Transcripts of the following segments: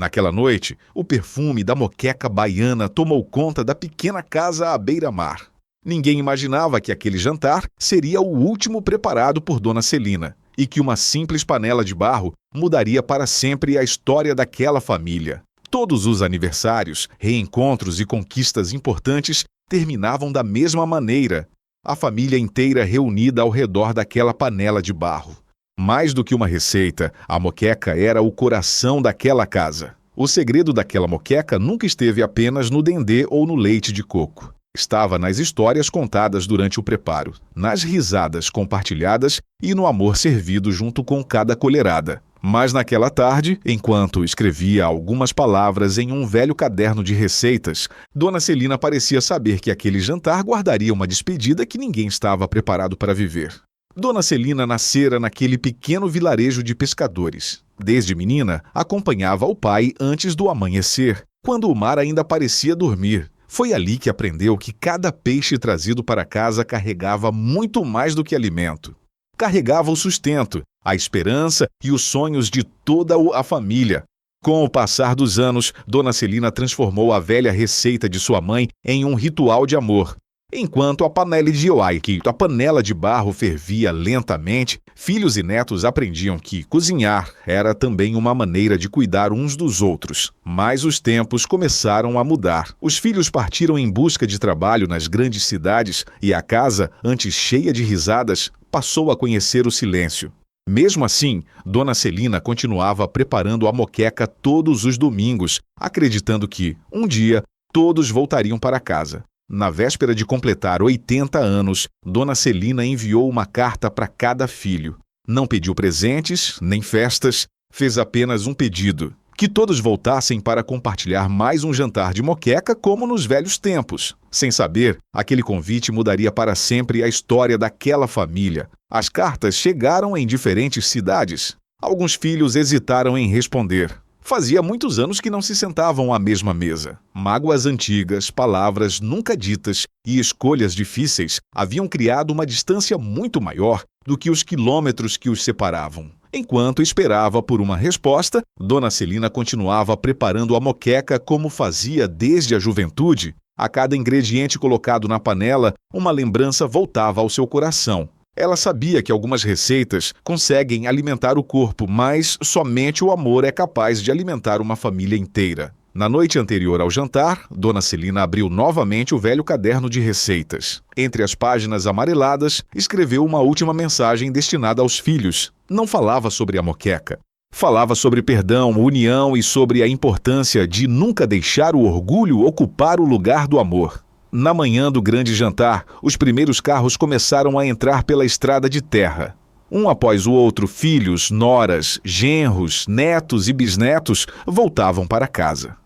Naquela noite, o perfume da moqueca baiana tomou conta da pequena casa à beira-mar. Ninguém imaginava que aquele jantar seria o último preparado por Dona Celina e que uma simples panela de barro mudaria para sempre a história daquela família. Todos os aniversários, reencontros e conquistas importantes terminavam da mesma maneira, a família inteira reunida ao redor daquela panela de barro. Mais do que uma receita, a moqueca era o coração daquela casa. O segredo daquela moqueca nunca esteve apenas no dendê ou no leite de coco. Estava nas histórias contadas durante o preparo, nas risadas compartilhadas e no amor servido junto com cada colherada. Mas naquela tarde, enquanto escrevia algumas palavras em um velho caderno de receitas, Dona Celina parecia saber que aquele jantar guardaria uma despedida que ninguém estava preparado para viver. Dona Celina nascera naquele pequeno vilarejo de pescadores. Desde menina, acompanhava o pai antes do amanhecer, quando o mar ainda parecia dormir. Foi ali que aprendeu que cada peixe trazido para casa carregava muito mais do que alimento. Carregava o sustento, a esperança e os sonhos de toda a família. Com o passar dos anos, Dona Celina transformou a velha receita de sua mãe em um ritual de amor. Enquanto a panela de barro fervia lentamente, filhos e netos aprendiam que cozinhar era também uma maneira de cuidar uns dos outros. Mas os tempos começaram a mudar. Os filhos partiram em busca de trabalho nas grandes cidades e a casa, antes cheia de risadas, passou a conhecer o silêncio. Mesmo assim, Dona Celina continuava preparando a moqueca todos os domingos, acreditando que, um dia, todos voltariam para casa. Na véspera de completar 80 anos, Dona Celina enviou uma carta para cada filho. Não pediu presentes, nem festas, fez apenas um pedido: que todos voltassem para compartilhar mais um jantar de moqueca como nos velhos tempos. Sem saber, aquele convite mudaria para sempre a história daquela família. As cartas chegaram em diferentes cidades. Alguns filhos hesitaram em responder. Fazia muitos anos que não se sentavam à mesma mesa. Mágoas antigas, palavras nunca ditas e escolhas difíceis haviam criado uma distância muito maior do que os quilômetros que os separavam. Enquanto esperava por uma resposta, Dona Celina continuava preparando a moqueca como fazia desde a juventude. A cada ingrediente colocado na panela, uma lembrança voltava ao seu coração. Ela sabia que algumas receitas conseguem alimentar o corpo, mas somente o amor é capaz de alimentar uma família inteira. Na noite anterior ao jantar, Dona Celina abriu novamente o velho caderno de receitas. Entre as páginas amareladas, escreveu uma última mensagem destinada aos filhos. Não falava sobre a moqueca. Falava sobre perdão, união e sobre a importância de nunca deixar o orgulho ocupar o lugar do amor. Na manhã do grande jantar, os primeiros carros começaram a entrar pela estrada de terra. Um após o outro, filhos, noras, genros, netos e bisnetos voltavam para casa.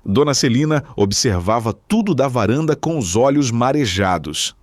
Dona Celina observava tudo da varanda com os olhos marejados.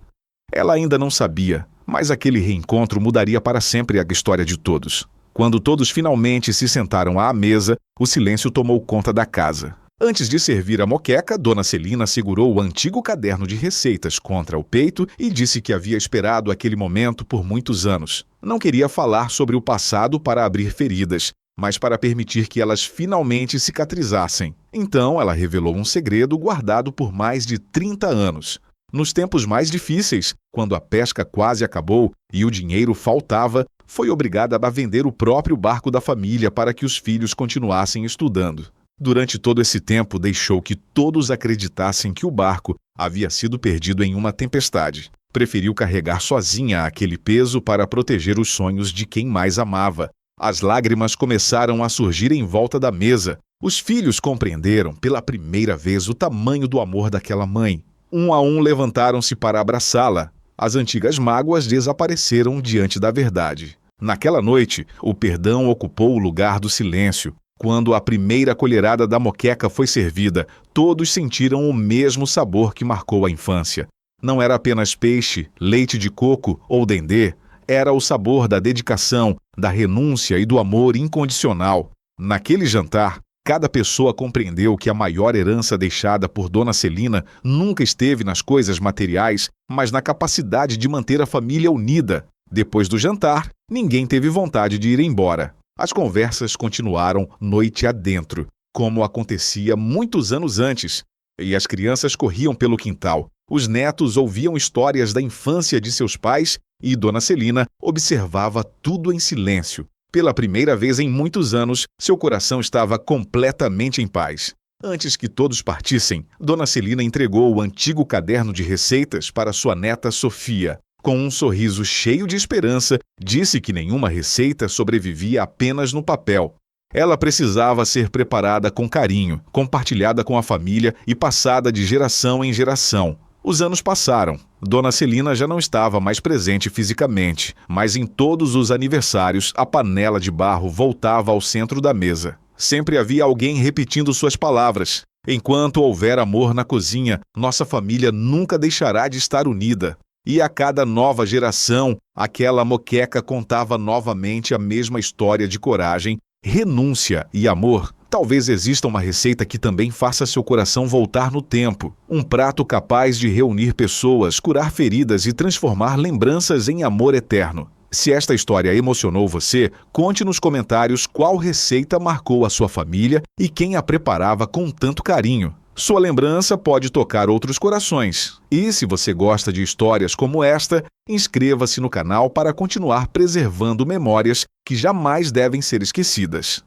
Ela ainda não sabia, mas aquele reencontro mudaria para sempre a história de todos. Quando todos finalmente se sentaram à mesa, o silêncio tomou conta da casa. Antes de servir a moqueca, Dona Celina segurou o antigo caderno de receitas contra o peito e disse que havia esperado aquele momento por muitos anos. Não queria falar sobre o passado para abrir feridas, mas para permitir que elas finalmente cicatrizassem. Então, ela revelou um segredo guardado por mais de 30 anos. Nos tempos mais difíceis, quando a pesca quase acabou e o dinheiro faltava, foi obrigada a vender o próprio barco da família para que os filhos continuassem estudando. Durante todo esse tempo, deixou que todos acreditassem que o barco havia sido perdido em uma tempestade. Preferiu carregar sozinha aquele peso para proteger os sonhos de quem mais amava. As lágrimas começaram a surgir em volta da mesa. Os filhos compreenderam pela primeira vez o tamanho do amor daquela mãe. Um a um levantaram-se para abraçá-la. As antigas mágoas desapareceram diante da verdade. Naquela noite, o perdão ocupou o lugar do silêncio. Quando a primeira colherada da moqueca foi servida, todos sentiram o mesmo sabor que marcou a infância. Não era apenas peixe, leite de coco ou dendê, era o sabor da dedicação, da renúncia e do amor incondicional. Naquele jantar, cada pessoa compreendeu que a maior herança deixada por Dona Celina nunca esteve nas coisas materiais, mas na capacidade de manter a família unida. Depois do jantar, ninguém teve vontade de ir embora. As conversas continuaram noite adentro. como acontecia muitos anos antes, e as crianças corriam pelo quintal. Os netos ouviam histórias da infância de seus pais e Dona Celina observava tudo em silêncio. Pela primeira vez em muitos anos, seu coração estava completamente em paz. Antes que todos partissem, Dona Celina entregou o antigo caderno de receitas para sua neta Sofia. Com um sorriso cheio de esperança, disse que nenhuma receita sobrevivia apenas no papel. Ela precisava ser preparada com carinho, compartilhada com a família e passada de geração em geração. Os anos passaram. Dona Celina já não estava mais presente fisicamente, mas em todos os aniversários a panela de barro voltava ao centro da mesa. Sempre havia alguém repetindo suas palavras. Enquanto houver amor na cozinha, nossa família nunca deixará de estar unida. E a cada nova geração, aquela moqueca contava novamente a mesma história de coragem, renúncia e amor. Talvez exista uma receita que também faça seu coração voltar no tempo. Um prato capaz de reunir pessoas, curar feridas e transformar lembranças em amor eterno. Se esta história emocionou você, conte nos comentários qual receita marcou a sua família e quem a preparava com tanto carinho. Sua lembrança pode tocar outros corações. E se você gosta de histórias como esta, inscreva-se no canal para continuar preservando memórias que jamais devem ser esquecidas.